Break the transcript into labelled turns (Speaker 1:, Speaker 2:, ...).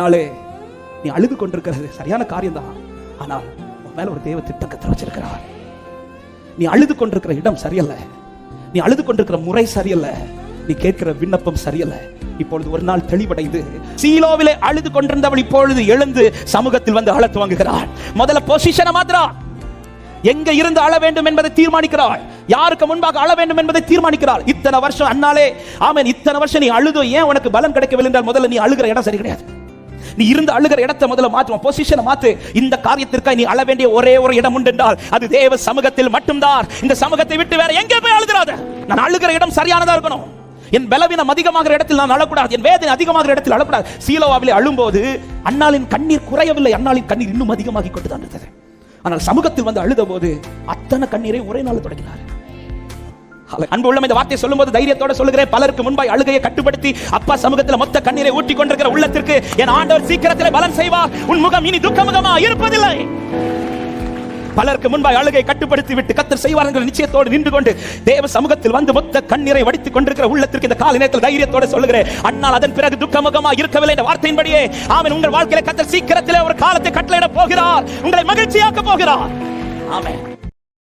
Speaker 1: அண்ணாலே, நீ அழுது கொண்டிருக்கிறது சரியான காரியம் தான். ஆனால் உன் மேல ஒரு தேவ திட்டம் கர்த்தர் வச்சிருக்கிறார். நீ அழுது கொண்டிருக்கிற இடம் சரியல்ல, நீ அழுது கொண்டிருக்கிற முறை சரியல்ல, நீ கேட்கிற விண்ணப்பம் சரியல்ல. இப்பொழுது ஒரு நாள் தெளிவடைந்து சீலோவிலே அழுது கொண்டிருந்தவள் இப்பொழுது எழுந்து சமூகத்தில் வந்து அழ துவங்குகிறாள். முதல்ல பொசிஷனை மாத்திரா, எங்க இருந்து அழ வேண்டும் என்பதை தீர்மானிக்கிறாள். யாருக்கு முன்பாக அழ வேண்டும் என்பதை தீர்மானிக்கிறாள். இத்தனை வருஷம் அண்ணாலே, ஆமென், இத்தனை வருஷம் நீ அழுதோ, ஏன் உனக்கு பலன் கிடைக்கவில்லை என்றால் முதல்ல நீ அழுகிற இடம் சரி கிடையாது. நீ இருந்து அழுகிற இடத்தை முதல்ல மாற்றுவோம், பொசிஷனை மாத்து. இந்த காரியத்திற்காக நீ அழ வேண்டிய ஒரே ஒரு இடம் உண்டு என்றால் அது தேவ சமூகத்தில் மட்டும்தான். இந்த சமூகத்தை விட்டு வேற எங்கே போய் அழுகிறாத. நான் அழுகிற இடம் சரியானதா இருக்கணும். என் பலவீனம் அதிகமாகிற இடத்தில் நான் அழக்கூடாது, என் வேதனை அதிகமாகிற இடத்தில் அழக்கூடாது. சீலோவாவிலே அழும்போது அண்ணாளின் கண்ணீர் குறையவில்லை, அண்ணாளின் கண்ணீர் இன்னும் அதிகமாகி கொண்டுதான் இருந்தது. ஆனால் சமூகத்தில் வந்து அழுத போது அத்தனை கண்ணீரை ஒரே நாள் தொடங்கினார். அன்பு உள்ளம், இந்த வார்த்தையை சொல்லும்போது தைரியத்தோட சொல்லுகிறேன், பலருக்கு முன்பாய் அழுகையை கட்டுப்படுத்தி அப்பா சமூகத்தில் மொத்த கண்ணீரை ஊற்றி கொண்டிருக்கிற உள்ளத்திற்கு என் ஆண்டவர் சீக்கிரத்தில் பலன் செய்வார். உன் முகம் இனி துக்கமுகமா இருப்பதில்லை. பலருக்கு முன்பாய் அழுகை கட்டுப்படுத்தி விட்டு கர்த்தர் செய்வார் என்ற நிச்சயத்தோடு நின்று கொண்டு தேவ சமூகத்தில் வந்து மொத்த கண்ணீரை வடித்துக் கொண்டிருக்கிற உள்ளத்திற்கு இந்த காலை நேரத்தில் தைரியத்தோட சொல்லுகிறேன், அண்ணால் அதன் பிறகு துக்கமுகமா இருக்கவில்லை என்ற வார்த்தையின்படியே ஆமென், உங்கள் வாழ்க்கையில கர்த்தர் சீக்கிரத்திலே ஒரு காலத்தை கட்டளையிட போகிறார், உங்களை மகிழ்ச்சியாக்க போகிறார். ஆமென்.